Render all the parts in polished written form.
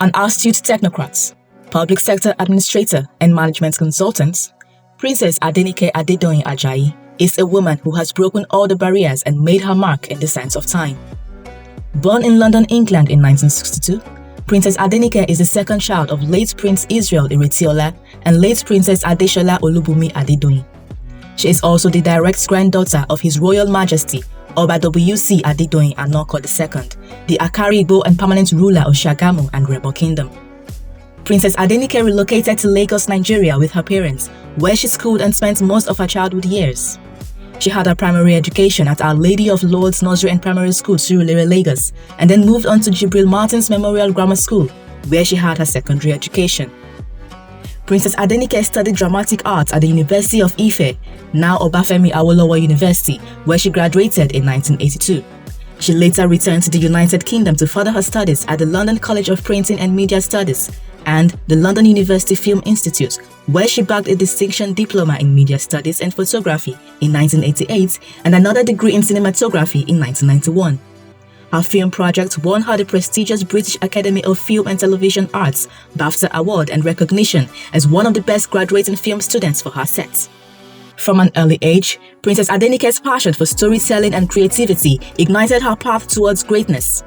An astute technocrat, public sector administrator and management consultant, Princess Adenike Adedoyin-Ajayi is a woman who has broken all the barriers and made her mark in the sands of time. Born in London, England in 1962, Princess Adenike is the second child of late Prince Israel Iretiola and late Princess Adeshola Olubunmi Adedoyin. She is also the direct granddaughter of His Royal Majesty Oba W.C. Adedoyin Anoko II, the Akari Igbo and permanent ruler of Shagamu and Rebo Kingdom. Princess Adenike relocated to Lagos, Nigeria with her parents, where she schooled and spent most of her childhood years. She had her primary education at Our Lady of Lourdes Nursery and Primary School, Surulere, Lagos, and then moved on to Jibril Martins Memorial Grammar School, where she had her secondary education. Princess Adenike studied dramatic arts at the University of Ife, now Obafemi Awolowo University, where she graduated in 1982. She later returned to the United Kingdom to further her studies at the London College of Printing and Media Studies and the London University Film Institute, where she bagged a distinction diploma in media studies and photography in 1988 and another degree in cinematography in 1991. Her film project won her the prestigious British Academy of Film and Television Arts BAFTA Award and recognition as one of the best graduating film students for her set. From an early age, Princess Adenike's passion for storytelling and creativity ignited her path towards greatness.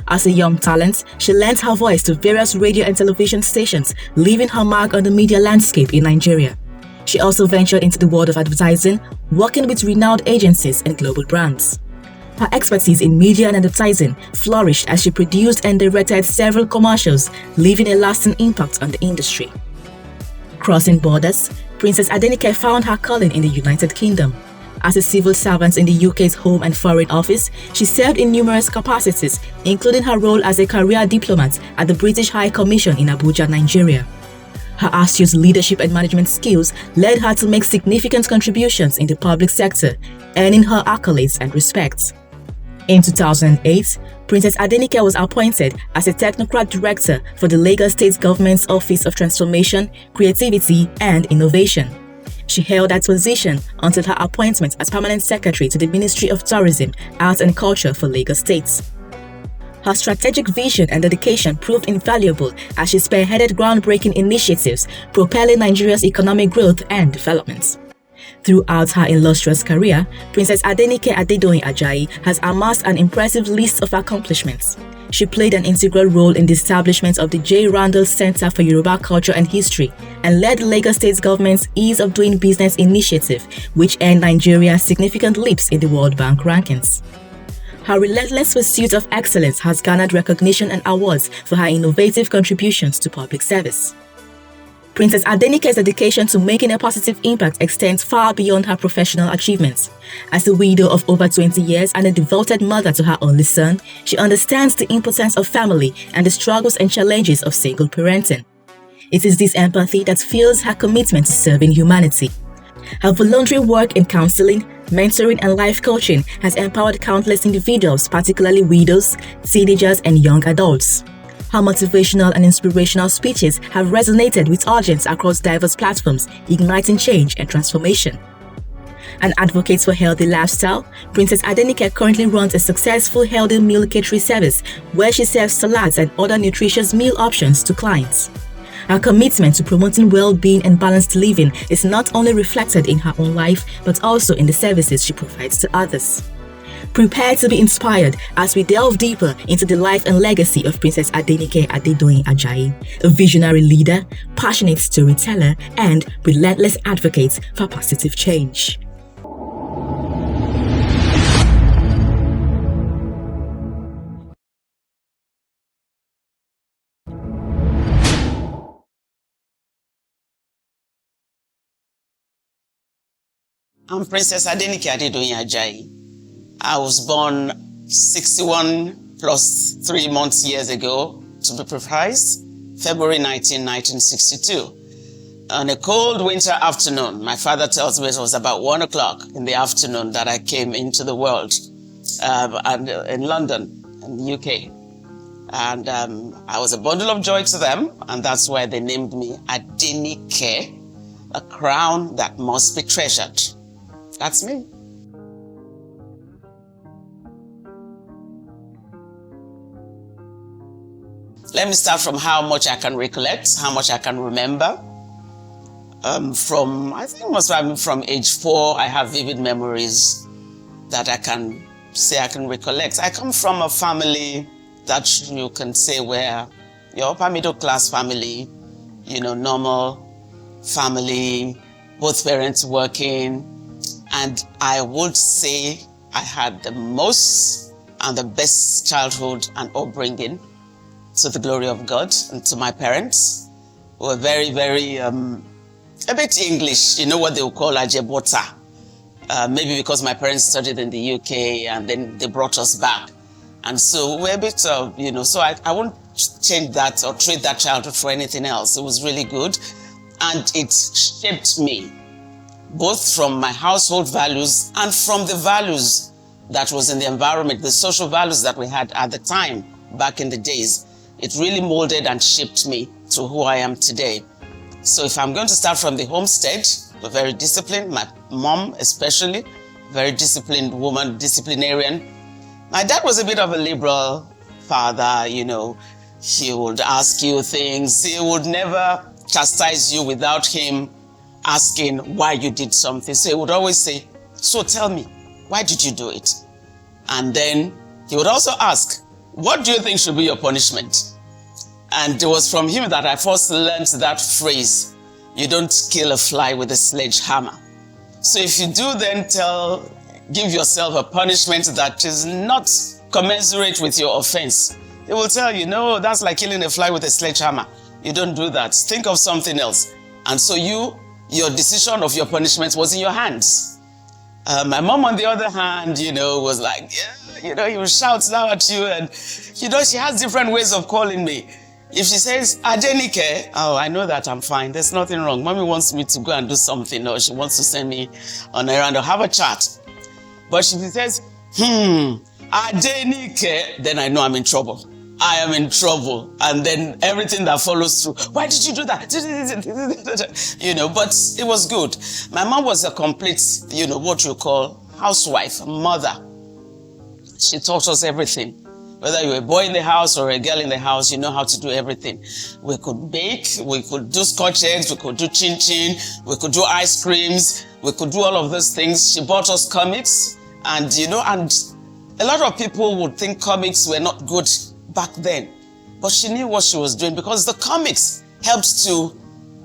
As a young talent, she lent her voice to various radio and television stations, leaving her mark on the media landscape in Nigeria. She also ventured into the world of advertising, working with renowned agencies and global brands. Her expertise in media and advertising flourished as she produced and directed several commercials, leaving a lasting impact on the industry. Crossing borders, Princess Adenike found her calling in the United Kingdom. As a civil servant in the UK's Home and Foreign Office, she served in numerous capacities, including her role as a career diplomat at the British High Commission in Abuja, Nigeria. Her astute leadership and management skills led her to make significant contributions in the public sector, earning her accolades and respect. In 2008, Princess Adenike was appointed as a Technocrat Director for the Lagos State Government's Office of Transformation, Creativity and Innovation. She held that position until her appointment as Permanent Secretary to the Ministry of Tourism, Arts and Culture for Lagos State. Her strategic vision and dedication proved invaluable as she spearheaded groundbreaking initiatives propelling Nigeria's economic growth and development. Throughout her illustrious career, Princess Adenike Adedoyin-Ajayi has amassed an impressive list of accomplishments. She played an integral role in the establishment of the J. Randall Center for Yoruba Culture and History and led Lagos State government's Ease of Doing Business initiative, which earned Nigeria significant leaps in the World Bank rankings. Her relentless pursuit of excellence has garnered recognition and awards for her innovative contributions to public service. Princess Adenike's dedication to making a positive impact extends far beyond her professional achievements. As a widow of over 20 years and a devoted mother to her only son, she understands the importance of family and the struggles and challenges of single parenting. It is this empathy that fuels her commitment to serving humanity. Her voluntary work in counseling, mentoring and life coaching has empowered countless individuals, particularly widows, teenagers and young adults. Her motivational and inspirational speeches have resonated with audience across diverse platforms, igniting change and transformation. An advocate for healthy lifestyle, Princess Adenike currently runs a successful healthy meal catering service where she serves salads and other nutritious meal options to clients. Her commitment to promoting well-being and balanced living is not only reflected in her own life, but also in the services she provides to others. Prepare to be inspired as we delve deeper into the life and legacy of Princess Adenike Adedoyin-Ajayi, a visionary leader, passionate storyteller, and relentless advocate for positive change. I'm Princess Adenike Adedoyin-Ajayi. I was born 61 plus 3 months years ago, to be precise, February 19, 1962. On a cold winter afternoon, my father tells me it was about 1 o'clock in the afternoon that I came into the world in London, in the UK. And I was a bundle of joy to them, and that's why they named me Adenike, a crown that must be treasured. That's me. Let me start from how much I can recollect, how much I can remember. I think most probably from age 4, I have vivid memories that I can say I can recollect. I come from a family that you can say where your upper middle class family, normal family, both parents working. And I would say I had the most and the best childhood and upbringing, to the glory of God, and to my parents, who were very, very, a bit English, what they would call ajebota. Maybe because my parents studied in the UK and then they brought us back. And so we're a bit, so I won't change that or trade that childhood for anything else. It was really good. And it shaped me, both from my household values and from the values that was in the environment, the social values that we had at the time, back in the days. It really molded and shaped me to who I am today. So if I'm going to start from the homestead, we're very disciplined, my mom especially, very disciplined woman, disciplinarian. My dad was a bit of a liberal father, he would ask you things. He would never chastise you without him asking why you did something. So he would always say, so tell me, why did you do it? And then he would also ask, what do you think should be your punishment? And it was from him that I first learned that phrase, you don't kill a fly with a sledgehammer. So if you do then give yourself a punishment that is not commensurate with your offense, they will tell you, no, that's like killing a fly with a sledgehammer. You don't do that. Think of something else. And so your decision of your punishment was in your hands. My mom, on the other hand, was like, he will shout now at you. And, she has different ways of calling me. If she says, Adenike, oh, I know that I'm fine. There's nothing wrong. Mommy wants me to go and do something, or she wants to send me on an errand or have a chat. But if she says, Adenike, then I know I'm in trouble. I am in trouble. And then everything that follows through, why did you do that? But it was good. My mom was a complete, what you call housewife, mother. She taught us everything. Whether you were a boy in the house or a girl in the house, you know how to do everything. We could bake, we could do scotch eggs, we could do chin-chin, we could do ice creams, we could do all of those things. She bought us comics, and and a lot of people would think comics were not good back then. But she knew what she was doing, because the comics helped to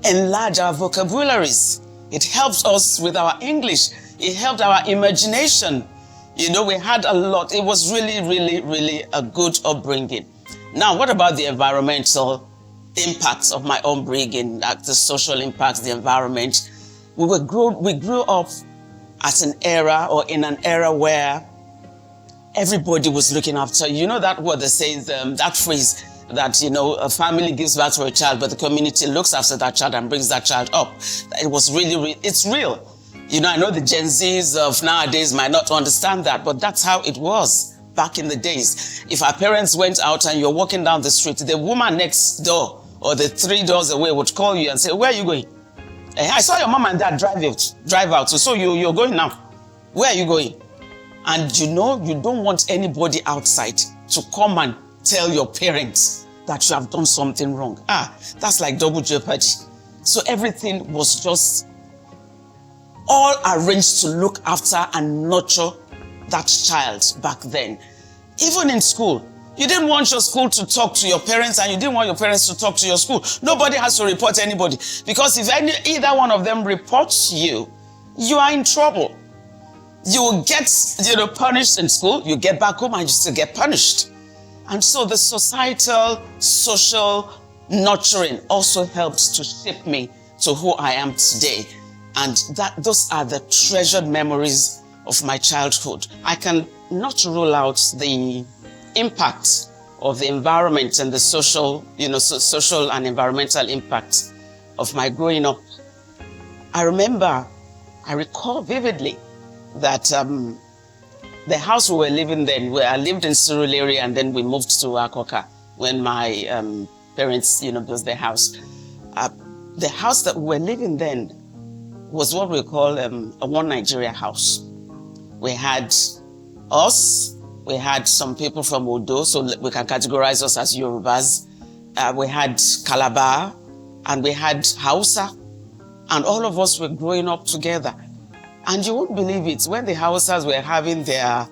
enlarge our vocabularies. It helped us with our English. It helped our imagination. We had a lot. It was really, really, really a good upbringing. Now, what about the environmental impacts of my upbringing, like the social impacts, the environment? We grew up at an era, or in an era, where everybody was looking after. That word that says, that phrase that, a family gives birth to a child, but the community looks after that child and brings that child up. It was really, it's real. I know the Gen Zs of nowadays might not understand that, but that's how it was back in the days. If our parents went out and you're walking down the street, the woman next door or the 3 doors away would call you and say, where are you going? I saw your mom and dad drive out. So you're going now. Where are you going? And you don't want anybody outside to come and tell your parents that you have done something wrong. That's like double jeopardy. So everything was just all arranged to look after and nurture that child back then. Even in school, you didn't want your school to talk to your parents, and you didn't want your parents to talk to your school. Nobody has to report anybody, because if either one of them reports you, you are in trouble. You will get punished in school, you get back home and you still get punished. And so the social nurturing also helped to shape me to who I am today. And those are the treasured memories of my childhood. I can not rule out the impact of the environment and the social and environmental impact of my growing up. I recall vividly that the house we were living then, I lived in Surulere, and then we moved to Akoka when my parents, built their house. The house that we were living then was what we call a One Nigeria house. We had us, we had some people from Odo, so we can categorize us as Yorubas. we had Calabar, and we had Hausa, and all of us were growing up together. And you won't believe it, when the Hausas were having the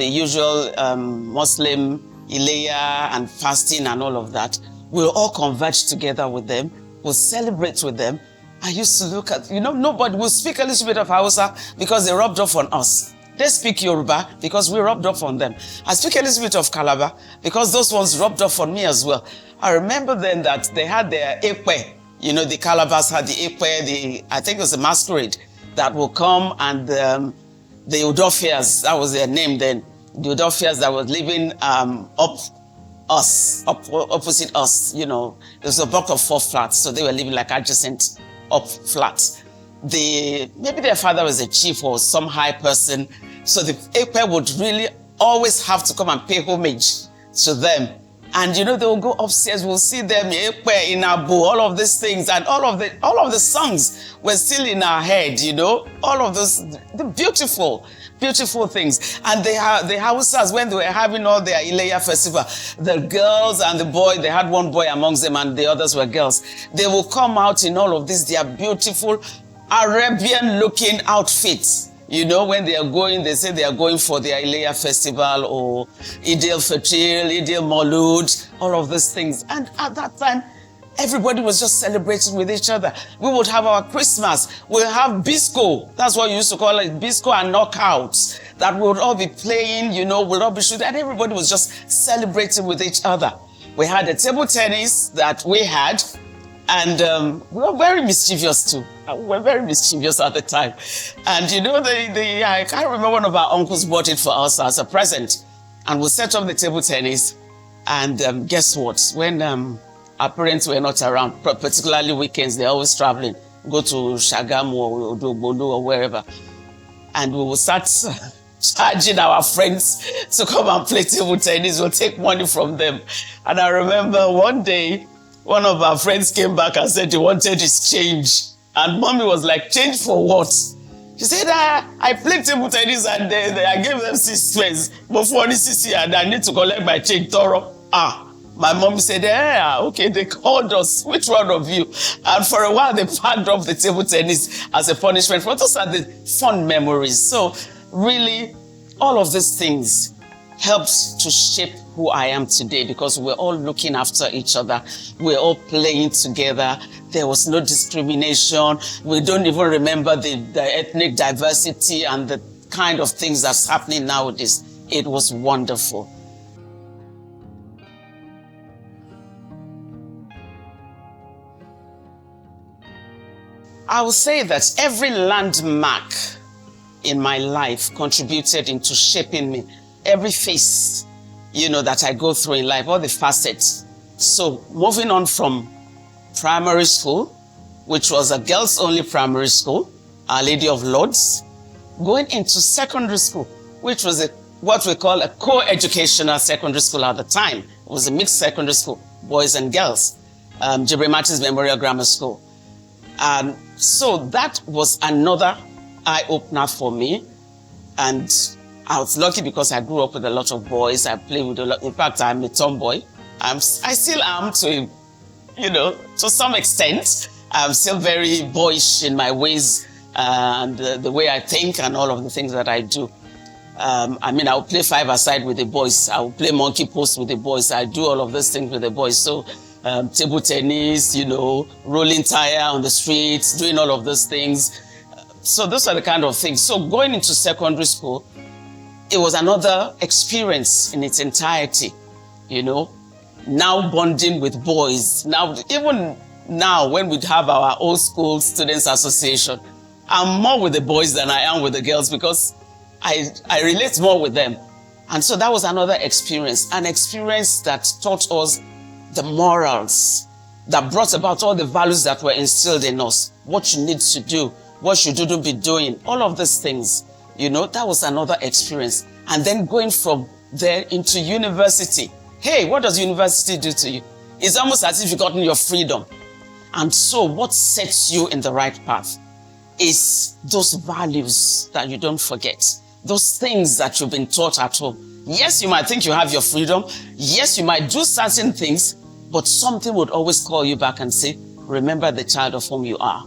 usual Muslim Ileya and fasting and all of that, we'll all converge together with them, we'll celebrate with them. I used to look at, nobody will speak a little bit of Hausa because they rubbed off on us. They speak Yoruba because we rubbed off on them. I speak a little bit of Calabar because those ones rubbed off on me as well. I remember then that they had their Ekwe. The Calabars had the Ekwe, I think it was a masquerade that will come, and the Udofias, that was their name then. The Udofias that was living opposite us, there's a block of 4 flats, so they were living like adjacent up flats. Maybe their father was a chief or some high person, so the Ekwe would really always have to come and pay homage to them. And they will go upstairs, we'll see them, Ekwe, in Abu, all of these things, and all of the songs were still in our head, all of those, the beautiful things. And the Hausas, when they were having all their Ileya festival, the girls and the boy, they had one boy amongst them and the others were girls. They will come out in all of this, their beautiful Arabian-looking outfits. When they are going, they say they are going for their Ileya festival or Eid al-Fitr, Eid al-Maulud, all of these things. And at that time, everybody was just celebrating with each other. We would have our Christmas. We'll have bisco. That's what you used to call it, bisco and knockouts. That we would all be playing, we'll all be shooting. And everybody was just celebrating with each other. We had the table tennis that we had. And we were very mischievous too. We were very mischievous at the time. And I can't remember, one of our uncles bought it for us as a present. And we set up the table tennis. And guess what? When our parents were not around, particularly weekends, they're always traveling, go to Shagamu or Odogbolu or wherever. And we will start charging our friends to come and play table tennis. We'll take money from them. And I remember one day, one of our friends came back and said he wanted his change. And mommy was like, change for what? She said, I played table tennis and I gave them 6 pence before the CC and I need to collect my change thorough. My mom said, okay, they called us. Which one of you? And for a while, they packed up the table tennis as a punishment. For those are the fun memories. So really, all of these things helped to shape who I am today, because we're all looking after each other. We're all playing together. There was no discrimination. We don't even remember the ethnic diversity and the kind of things that's happening nowadays. It was wonderful. I will say that every landmark in my life contributed into shaping me. Every phase, that I go through in life, all the facets. So moving on from primary school, which was a girls-only primary school, Our Lady of Lourdes, going into secondary school, which was what we call a co-educational secondary school at the time. It was a mixed secondary school, boys and girls, Jibril Martins Memorial Grammar School. And so that was another eye-opener for me. And I was lucky because I grew up with a lot of boys. I played with a lot. In fact, I'm a tomboy. I still am to some extent. I'm still very boyish in my ways and the way I think and all of the things that I do. I'll play 5-a-side with the boys. I'll play monkey post with the boys. I do all of those things with the boys. So table tennis, rolling tire on the streets, doing all of those things. So those are the kind of things. So going into secondary school, it was another experience in its entirety, now bonding with boys. Now, even now, when we have our old school students association, I'm more with the boys than I am with the girls because I relate more with them. And so that was another experience, an experience that taught us the morals, that brought about all the values that were instilled in us, what you need to do, what you shouldn't be doing, all of these things. That was another experience. And then going from there into university. Hey, what does university do to you? It's almost as if you've gotten your freedom. And so what sets you in the right path is those values that you don't forget. those things that you've been taught at home. Yes, you might think you have your freedom. Yes, you might do certain things, but something would always call you back and say, remember the child of whom you are.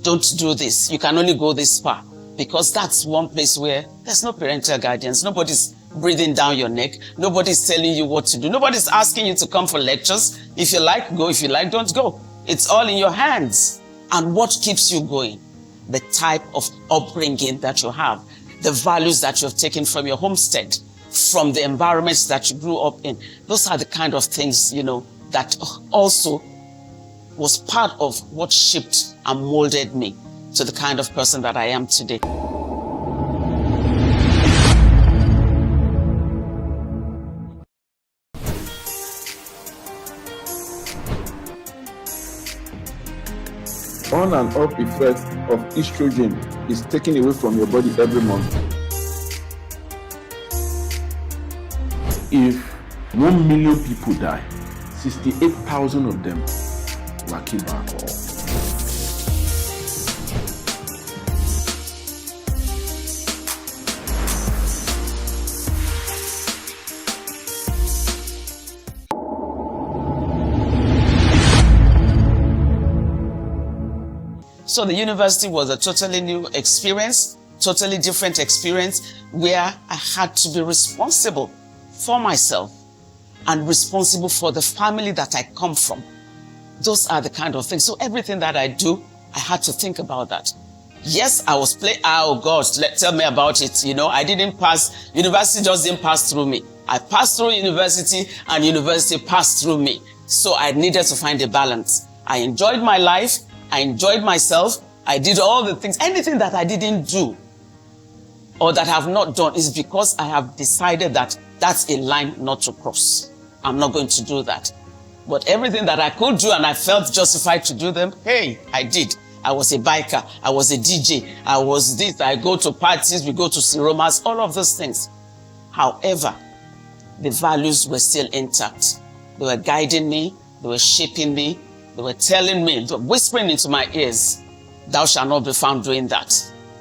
Don't do this. You can only go this far. Because that's one place where there's no parental guidance. Nobody's breathing down your neck. Nobody's telling you what to do. Nobody's asking you to come for lectures. If you like, go. If you like, don't go. It's all in your hands. And what keeps you going? The type of upbringing that you have, the values that you've taken from your homestead, from the environments that you grew up in. Those are the kind of things, that also was part of what shaped and molded me to the kind of person that I am today. On and off effect of estrogen is taken away from your body every month. If 1 million people die, 68,000 of them were killed by alcohol. So the university was a totally new experience, totally different experience, where I had to be responsible for myself and responsible for the family that I come from. Those are the kind of things. So everything that I do, I had to think about that. Yes, I was playing, oh God, tell me about it. I didn't pass, university just didn't pass through me. I passed through university and university passed through me. So I needed to find a balance. I enjoyed my life. I enjoyed myself. I did all the things. Anything that I didn't do or that I have not done is because I have decided that that's a line not to cross. I'm not going to do that. But everything that I could do and I felt justified to do them, hey, I did. I was a biker. I was a DJ. I was this. I go to parties. We go to cinemas, all of those things. However, the values were still intact. They were guiding me. They were shaping me. They were telling me, whispering into my ears, thou shalt not be found doing that.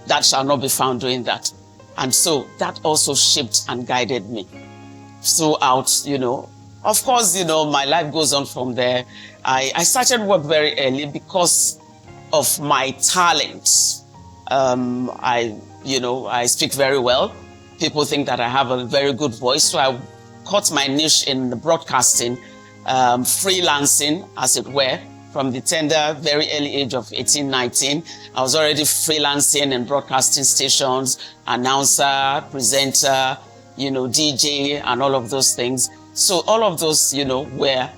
That shall not be found doing that. And so that also shaped and guided me throughout, Of course, my life goes on from there. I started work very early because of my talent. I speak very well. People think that I have a very good voice. So I caught my niche in the broadcasting, freelancing, as it were, from the tender, very early age of 18, 19. I was already freelancing in broadcasting stations, announcer, presenter, DJ, and all of those things. So all of those, were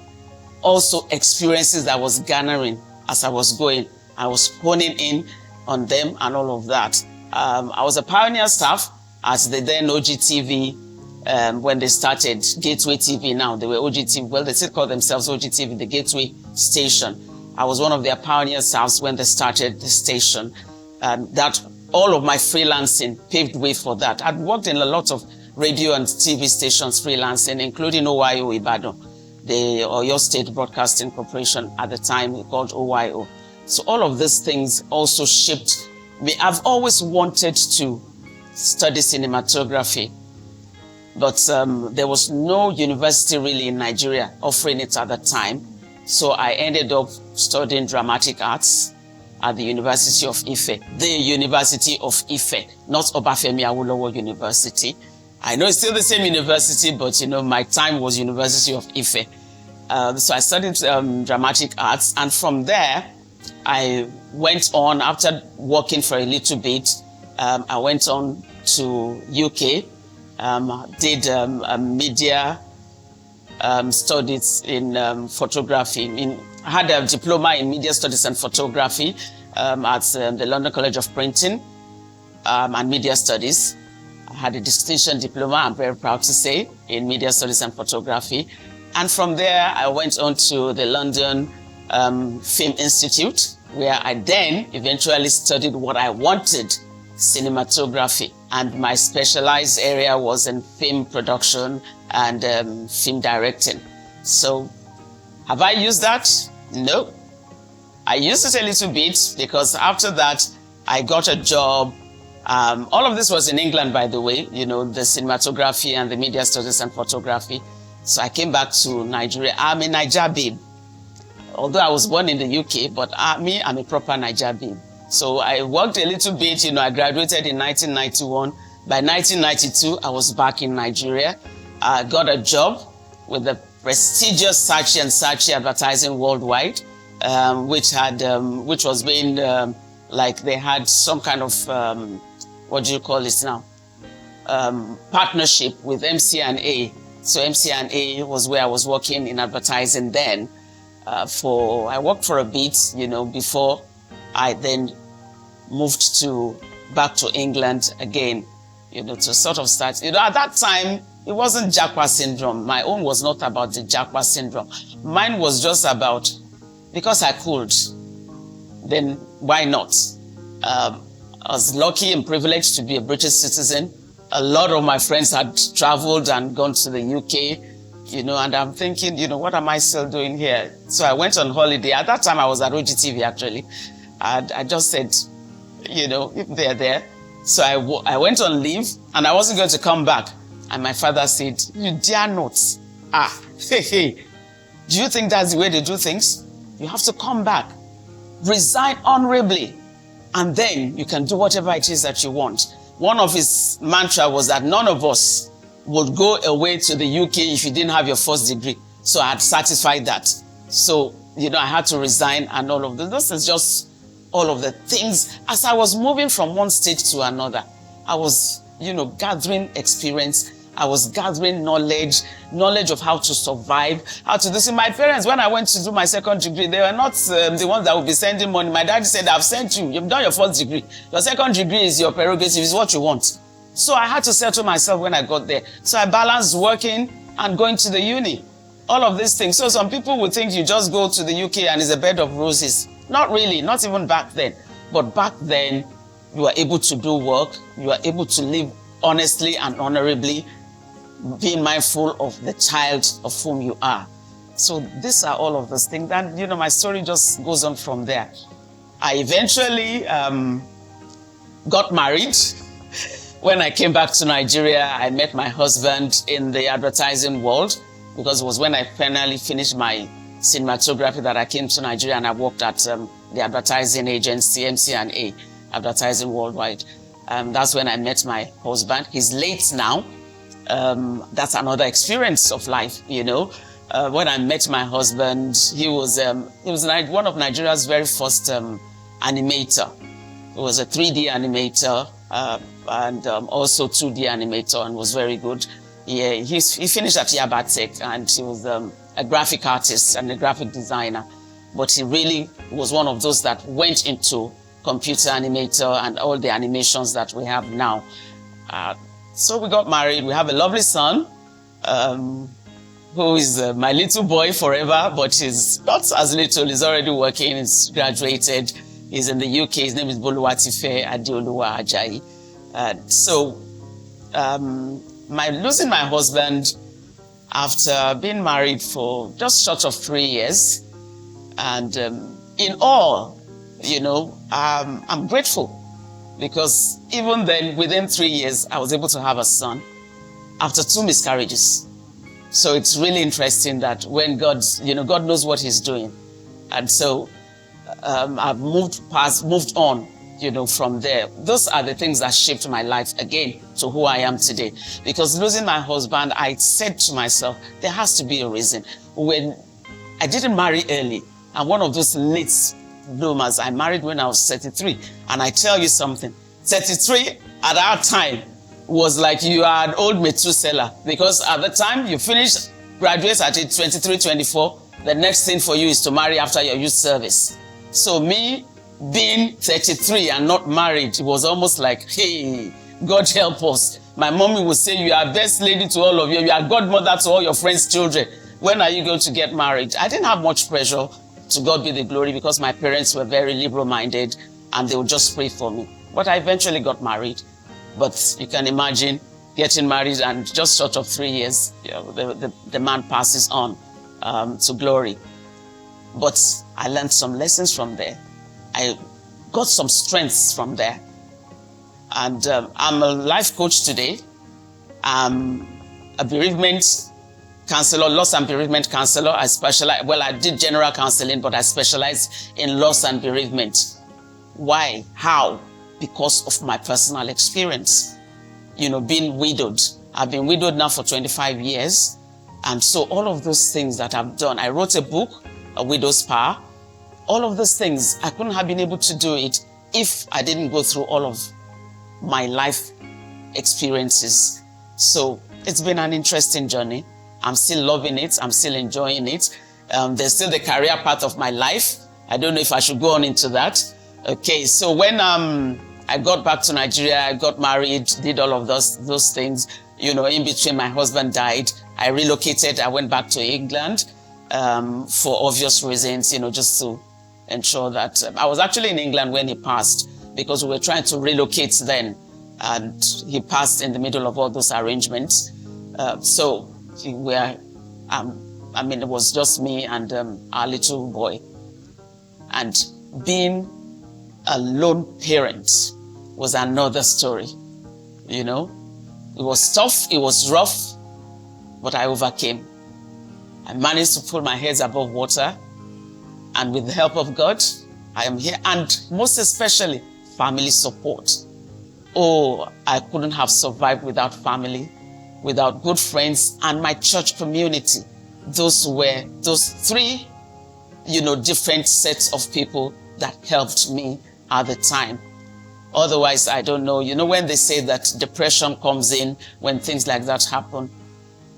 also experiences that I was garnering as I was going. I was honing in on them and all of that. I was a pioneer staff at the then OGTV. When they started Gateway TV now, they were OGTV. Well, they still call themselves OGTV, the Gateway station. I was one of their pioneer staffs when they started the station. That all of my freelancing paved way for that. I'd worked in a lot of radio and TV stations freelancing, including OYO Ibadan, the Oyo State Broadcasting Corporation at the time called OYO. So all of these things also shaped me. I've always wanted to study cinematography. But there was no university really in Nigeria offering it at the time. So I ended up studying dramatic arts at the University of Ife. The University of Ife, not Obafemi Awolowo University. I know it's still the same university, but my time was University of Ife. So I studied dramatic arts, and from there, I went on, after working for a little bit, I went on to UK. Did media studies in photography. I had a diploma in media studies and photography at the London College of Printing and media studies. I had a distinction diploma, I'm very proud to say, in media studies and photography. And from there, I went on to the London Film Institute, where I then eventually studied what I wanted, cinematography. And my specialized area was in film production and film directing. So have I used that? No. I used it a little bit because after that, I got a job All of this was in England, by the way, you know, the cinematography and the media studies and photography. So I came back to Nigeria. I'm a Niger babe. Although I was born in the UK, but I'm a proper Niger babe. So I worked a little bit, you know, I graduated in 1991. By 1992, I was back in Nigeria. I got a job with the prestigious Saatchi & Saatchi Advertising Worldwide, which was being, like they had some kind of, what do you call this now? Partnership with MC&A. So MC&A was where I was working in advertising then. I worked for a bit, you know, before I then moved back to England again, you know, to sort of start. You know, at that time, it wasn't Japa syndrome. My own was not about the Japa syndrome. Mine was just about, because I could, then why not? I was lucky and privileged to be a British citizen. A lot of my friends had traveled and gone to the UK, you know, and I'm thinking, you know, what am I still doing here? So I went on holiday. At that time, I was at OGTV, actually. And I just said, you know, if they're there. So I went on leave, and I wasn't going to come back. And my father said, you dare not. Hey, do you think that's the way they do things? You have to come back. Resign honorably. And then you can do whatever it is that you want. One of his mantra was that none of us would go away to the UK if you didn't have your first degree. So I had satisfied that. So, you know, I had to resign and all of this. This is just all of the things. As I was moving from one stage to another, I was, you know, gathering experience. I was gathering knowledge of how to survive, how to do. See, my parents, when I went to do my second degree, they were not the ones that would be sending money. My dad said, I've sent you. You've done your first degree. Your second degree is your prerogative, is what you want. So I had to settle myself when I got there. So I balanced working and going to the uni. All of these things. So some people would think you just go to the UK and it's a bed of roses. Not really, not even back then. But back then, you were able to do work. You were able to live honestly and honorably, being mindful of the child of whom you are. So these are all of those things. And, you know, my story just goes on from there. I eventually got married. When I came back to Nigeria, I met my husband in the advertising world, because it was when I finally finished my cinematography that I came to Nigeria, and I worked at the advertising agency, MC&A, Advertising Worldwide. That's when I met my husband. He's late now. That's another experience of life, you know. When I met my husband, he was one of Nigeria's very first animator. He was a 3D animator and also 2D animator, and was very good. He finished at Yaba Tech, and he was a graphic artist and a graphic designer. But he really was one of those that went into computer animator and all the animations that we have now. So we got married. We have a lovely son, who is my little boy forever, but he's not as little. He's already working. He's graduated. He's in the UK. His name is Adenike Adedoyin-Ajayi. So losing my husband after being married for just short of 3 years, and in all, you know, I'm grateful. Because even then, within 3 years, I was able to have a son after 2 miscarriages. So it's really interesting that when God knows what he's doing. And so I've moved on, you know, from there. Those are the things that shaped my life again to who I am today. Because losing my husband, I said to myself, there has to be a reason. When I didn't marry early, I'm one of those late bloomers. I married when I was 33. And I tell you something, 33 at our time was like you are an old Methuselah, because at the time you finish, graduate at age 23, 24, the next thing for you is to marry after your youth service. So me being 33 and not married, it was almost like, hey, God help us. My mommy would say, you are best lady to all of you. You are godmother to all your friends' children. When are you going to get married? I didn't have much pressure. To God be the glory, because my parents were very liberal-minded and they would just pray for me. But I eventually got married. But you can imagine getting married and just short of 3 years, you know, the man passes on to glory. But I learned some lessons from there. I got some strengths from there. And I'm a life coach today. I'm a bereavement counselor, loss and bereavement counselor. I did general counseling, but I specialize in loss and bereavement. Why? How? Because of my personal experience. Being widowed. I've been widowed now for 25 years. And so all of those things that I've done, I wrote a book, A Widow's Power. All of those things, I couldn't have been able to do it if I didn't go through all of my life experiences. So it's been an interesting journey. I'm still loving it. I'm still enjoying it. There's still the career part of my life. I don't know if I should go on into that. Okay, so when I got back to Nigeria, I got married, did all of those things. In between, my husband died. I relocated. I went back to England for obvious reasons, just to ensure that I was actually in England when he passed, because we were trying to relocate then, and he passed in the middle of all those arrangements. So it was just me and our little boy. And being a lone parent was another story. It was tough, it was rough, but I overcame. I managed to pull my head above water, and with the help of God, I am here. And most especially, family support. Oh, I couldn't have survived without family, without good friends, and my church community. Those were those three, different sets of people that helped me at the time. Otherwise, I don't know. When they say that depression comes in when things like that happen,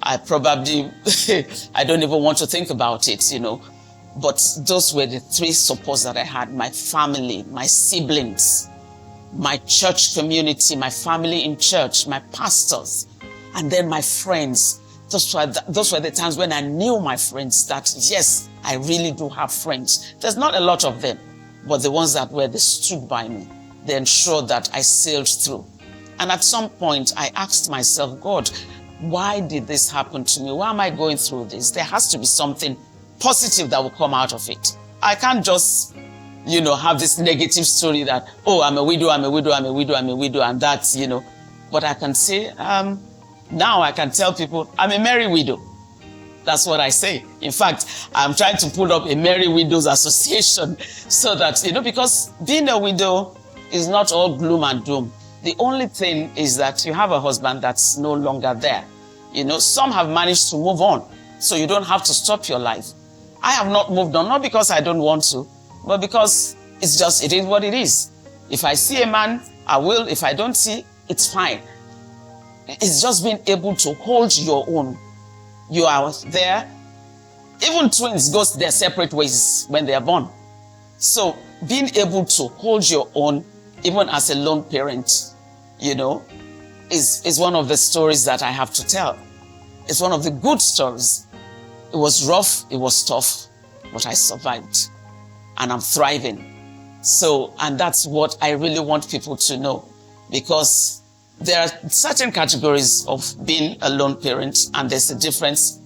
I probably, I don't even want to think about it, But those were the three supports that I had: my family, my siblings, my church community, my family in church, my pastors, and then my friends. Those were the times when I knew my friends that, yes, I really do have friends. There's not a lot of them, but the ones that they stood by me. They ensured that I sailed through. And at some point, I asked myself, God, why did this happen to me? Why am I going through this? There has to be something positive that will come out of it. I can't just, have this negative story that, oh, I'm a widow, and that's, But I can say, now I can tell people, I'm a married widow. That's what I say. In fact, I'm trying to put up a Married Widows Association so that, because being a widow is not all gloom and doom. The only thing is that you have a husband that's no longer there. Some have managed to move on, so you don't have to stop your life. I have not moved on, not because I don't want to, but because it is what it is. If I see a man, I will. If I don't see, it's fine. It's just being able to hold your own. You are there. Even twins go their separate ways when they are born. So being able to hold your own, even as a lone parent, is one of the stories that I have to tell. It's one of the good stories. It was rough, it was tough, but I survived and I'm thriving. And that's what I really want people to know, because there are certain categories of being a lone parent, and there's a difference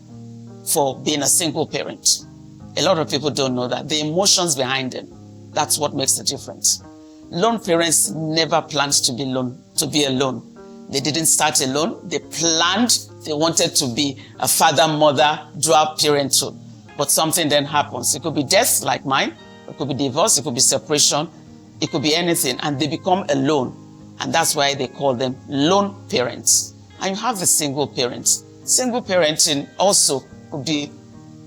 for being a single parent. A lot of people don't know that. The emotions behind them, that's what makes the difference. Lone parents never planned to be alone. They didn't start alone. They planned, they wanted to be a father, mother, dual parenthood. But something then happens. It could be death like mine. It could be divorce. It could be separation. It could be anything. And they become alone. And that's why they call them lone parents. And you have the single parents. Single parenting also could be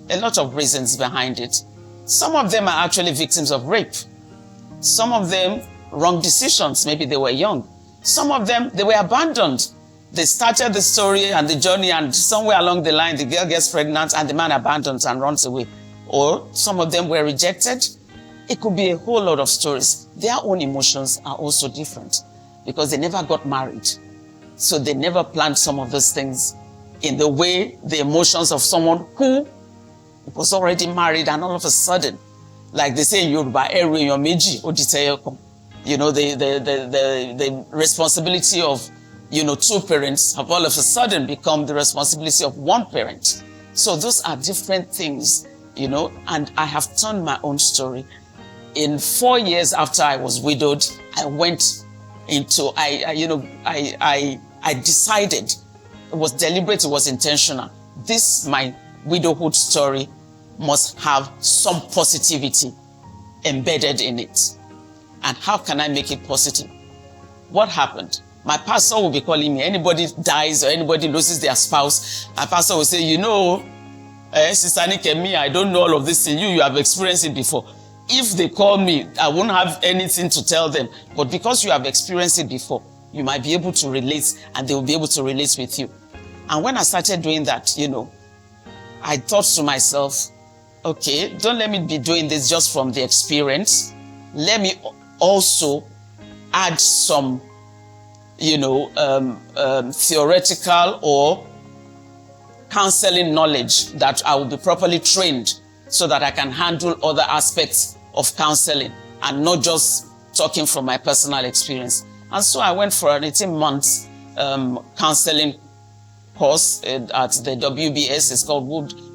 a lot of reasons behind it. Some of them are actually victims of rape. Some of them, wrong decisions. Maybe they were young. Some of them, they were abandoned. They started the story and the journey, and somewhere along the line, the girl gets pregnant and the man abandons and runs away. Or some of them were rejected. It could be a whole lot of stories. Their own emotions are also different, because they never got married. So they never planned some of those things in the way the emotions of someone who was already married, and all of a sudden, like they say in Yoruba, the responsibility of, two parents have all of a sudden become the responsibility of one parent. So those are different things, and I have turned my own story. In 4 years after I was widowed, I went into, I decided, it was deliberate, it was intentional. This, my widowhood story, must have some positivity embedded in it. And how can I make it positive? What happened? My pastor will be calling me. Anybody dies or anybody loses their spouse, my pastor will say, Sister Adenike, me, I don't know all of this thing. You have experienced it before. If they call me, I won't have anything to tell them. But because you have experienced it before, you might be able to relate, and they will be able to relate with you. And when I started doing that, I thought to myself, okay, don't let me be doing this just from the experience. Let me also add some, theoretical or counseling knowledge that I will be properly trained so that I can handle other aspects of counseling and not just talking from my personal experience. And so I went for an 18-month counseling course at the WBS. It's called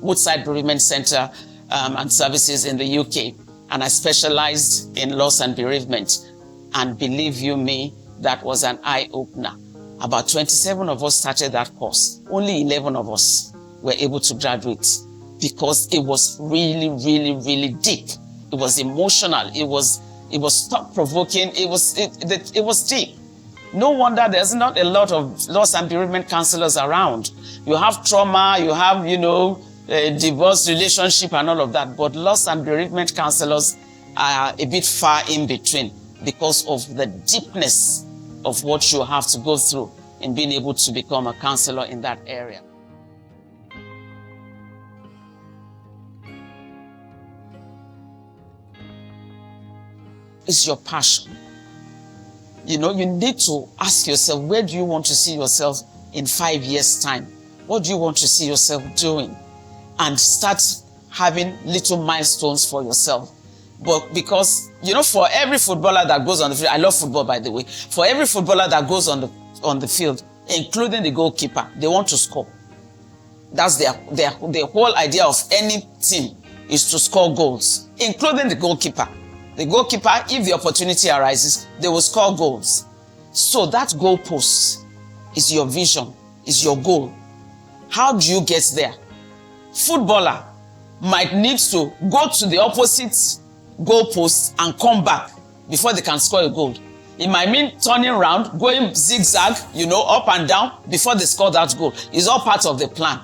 Woodside Bereavement Center and Services in the UK. And I specialized in loss and bereavement. And believe you me, that was an eye-opener. About 27 of us started that course. Only 11 of us were able to graduate because it was really, really, really deep. It was emotional. It was thought-provoking. It was deep. No wonder there's not a lot of loss and bereavement counselors around. You have trauma, you have, divorce, relationship, and all of that. But loss and bereavement counselors are a bit far in between because of the deepness of what you have to go through in being able to become a counselor in that area. It's your passion. You need to ask yourself, where do you want to see yourself in 5 years' time? What do you want to see yourself doing? And start having little milestones for yourself. But because, for every footballer that goes on the field, I love football, by the way. For every footballer that goes on the field, including the goalkeeper, they want to score. That's their whole idea of any team is to score goals, including the goalkeeper. The goalkeeper, if the opportunity arises, they will score goals. So that goalpost is your vision, is your goal. How do you get there? Footballer might need to go to the opposite goalpost and come back before they can score a goal. It might mean turning around, going zigzag, up and down before they score that goal. It's all part of the plan.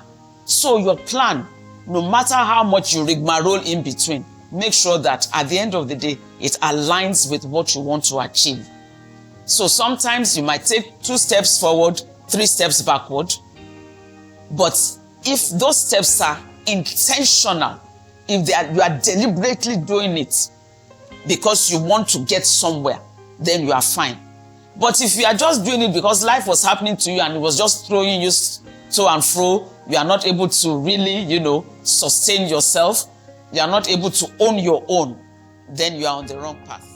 So your plan, no matter how much you rigmarole in between, make sure that at the end of the day, it aligns with what you want to achieve. So sometimes you might take 2 steps forward, 3 steps backward. But if those steps are intentional, if you are deliberately doing it because you want to get somewhere, then you are fine. But if you are just doing it because life was happening to you and it was just throwing you to and fro, you are not able to really, sustain yourself, you are not able to own your own, then you are on the wrong path.